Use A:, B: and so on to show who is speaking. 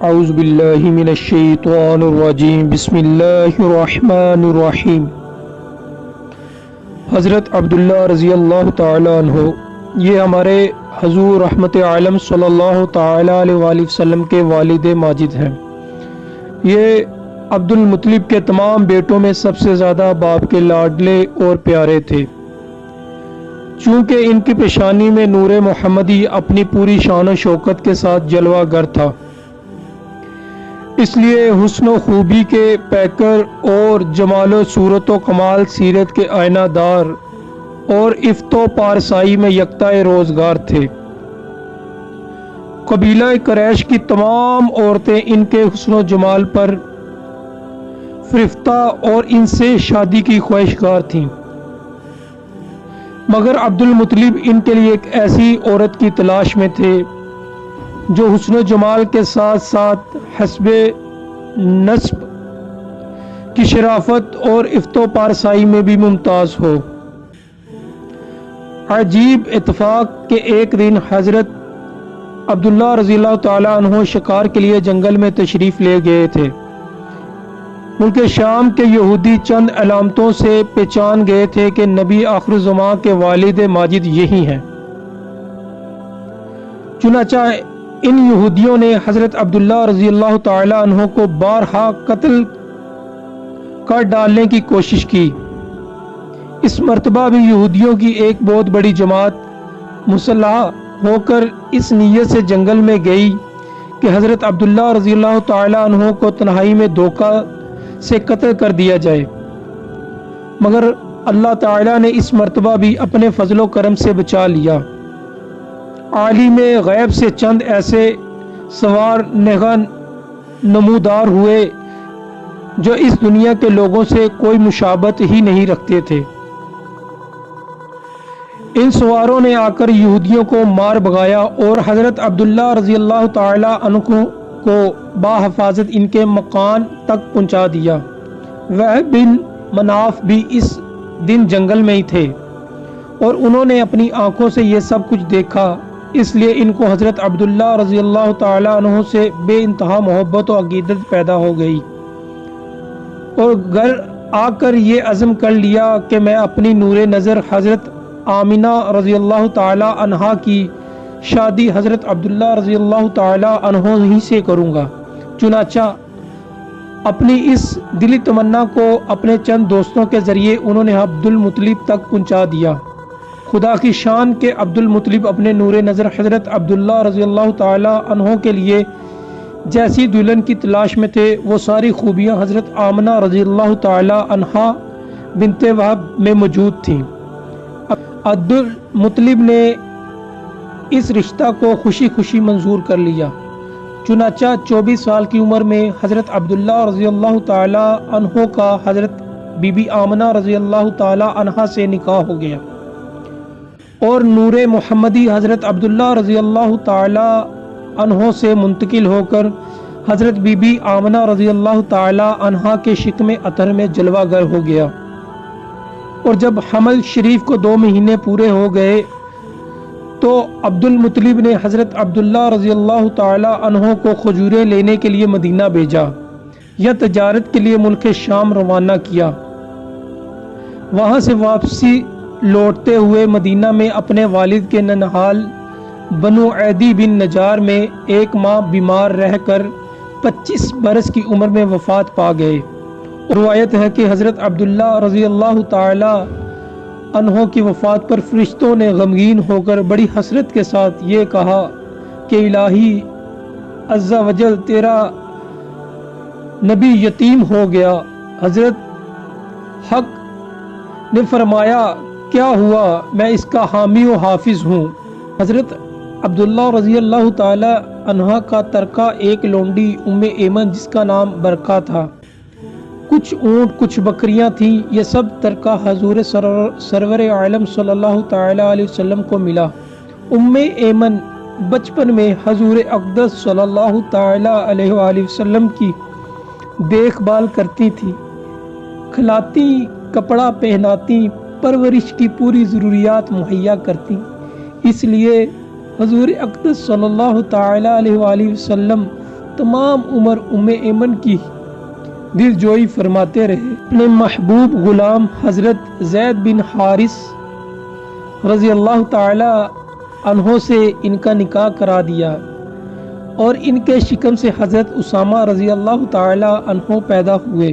A: اعوذ باللہ من الشیطان الرجیم بسم اللہ الرحمن الرحیم۔ حضرت عبداللہ رضی اللہ تعالی عنہ یہ ہمارے حضور رحمت عالم صلی اللہ تعالی علیہ وآلہ وسلم کے والد ماجد ہیں۔ یہ عبد المطلب کے تمام بیٹوں میں سب سے زیادہ باپ کے لاڈلے اور پیارے تھے۔ چونکہ ان کی پیشانی میں نور محمدی اپنی پوری شان و شوکت کے ساتھ جلوہ گر تھا، اس لیے حسن و خوبی کے پیکر اور جمال و صورت و کمال سیرت کے آئینہ دار اور افت و پارسائی میں یکتا روزگار تھے۔ قبیلہ قریش کی تمام عورتیں ان کے حسن و جمال پر فرفتہ اور ان سے شادی کی خواہشگار تھیں، مگر عبد المطلب ان کے لیے ایک ایسی عورت کی تلاش میں تھے جو حسن و جمال کے ساتھ ساتھ حسب نسب کی شرافت اور افت و پارسائی میں بھی ممتاز ہو۔ عجیب اتفاق کہ ایک دن حضرت عبداللہ رضی اللہ تعالیٰ عنہ شکار کے لیے جنگل میں تشریف لے گئے تھے۔ ملک شام کے یہودی چند علامتوں سے پہچان گئے تھے کہ نبی آخر الزماں کے والد ماجد یہی ہیں۔ چنانچہ ان یہودیوں نے حضرت عبداللہ رضی اللہ تعالی عنہ کو بارہا قتل کر ڈالنے کی کوشش کی۔ اس مرتبہ بھی یہودیوں کی ایک بہت بڑی جماعت مسلح ہو کر اس نیت سے جنگل میں گئی کہ حضرت عبداللہ رضی اللہ تعالی عنہ کو تنہائی میں دھوکہ سے قتل کر دیا جائے، مگر اللہ تعالیٰ نے اس مرتبہ بھی اپنے فضل و کرم سے بچا لیا۔ عالم غیب سے چند ایسے سوار نگاہ نمودار ہوئے جو اس دنیا کے لوگوں سے کوئی مشابہت ہی نہیں رکھتے تھے۔ ان سواروں نے آ کر یہودیوں کو مار بھگایا اور حضرت عبداللہ رضی اللہ تعالی عنہ کو باحفاظت ان کے مکان تک پہنچا دیا۔ وہ بن مناف بھی اس دن جنگل میں ہی تھے اور انہوں نے اپنی آنکھوں سے یہ سب کچھ دیکھا، اس لیے ان کو حضرت عبداللہ رضی اللہ تعالی عنہ سے بے انتہا محبت و عقیدت پیدا ہو گئی اور گھر آ کر یہ عزم کر لیا کہ میں اپنی نور نظر حضرت آمنہ رضی اللہ تعالی عنہا کی شادی حضرت عبداللہ رضی اللہ تعالی عنہ ہی سے کروں گا۔ چنانچہ اپنی اس دلی تمنا کو اپنے چند دوستوں کے ذریعے انہوں نے عبد المطلب تک پہنچا دیا۔ خدا کی شان کے عبد المطلب اپنے نور نظر حضرت عبداللہ رضی اللہ تعالی عنہ کے لیے جیسی دلہن کی تلاش میں تھے، وہ ساری خوبیاں حضرت آمنہ رضی اللہ تعالی عنہا بنت وہب میں موجود تھیں۔ عبد المطلب نے اس رشتہ کو خوشی خوشی منظور کر لیا۔ چنانچہ 24 سال کی عمر میں حضرت عبداللہ رضی اللہ تعالی عنہ کا حضرت بی بی آمنہ رضی اللہ تعالی عنہا سے نکاح ہو گیا اور نور محمدی حضرت عبداللہ رضی اللہ تعالی عنہ سے منتقل ہو کر حضرت بی بی آمنہ رضی اللہ تعالی عنہا کے شکم اطہر میں جلوہ گر ہو گیا، اور جب حمل شریف کو 2 مہینے پورے ہو گئے تو عبد المطلب نے حضرت عبداللہ رضی اللہ تعالی عنہ کو کھجوریں لینے کے لیے مدینہ بھیجا یا تجارت کے لیے ملک شام روانہ کیا۔ وہاں سے واپسی لوٹتے ہوئے مدینہ میں اپنے والد کے ننہال بنو عیدی بن نجار میں 1 ماہ بیمار رہ کر 25 برس کی عمر میں وفات پا گئے۔ روایت ہے کہ حضرت عبداللہ رضی اللہ تعالی عنہ کی وفات پر فرشتوں نے غمگین ہو کر بڑی حسرت کے ساتھ یہ کہا کہ الہی عز و جل تیرا نبی یتیم ہو گیا۔ حضرت حق نے فرمایا کیا ہوا، میں اس کا حامی و حافظ ہوں۔ حضرت عبداللہ رضی اللہ تعالی عنہ کا ترکہ ایک لونڈی ایمن جس کا نام برکہ تھا، کچھ اونٹ کچھ بکریاں تھیں، یہ سب ترکہ حضور سرور عالم صلی اللہ تعالی علیہ وسلم کو ملا۔ ایمن بچپن میں حضور اقدس صلی اللہ تعالی علیہ وآلہ وسلم کی دیکھ بھال کرتی تھی، کھلاتی، کپڑا پہناتی، پرورش کی پوری ضروریات مہیا کرتی۔ اس لیے حضور اقدس صلی اللہ تعالی علیہ وآلہ وسلم تمام عمر ایمن کی دل جوئی فرماتے رہے۔ اپنے محبوب غلام حضرت زید بن حارث رضی اللہ تعالی عنہ سے ان کا نکاح کرا دیا اور ان کے شکم سے حضرت اسامہ رضی اللہ تعالی عنہ پیدا ہوئے۔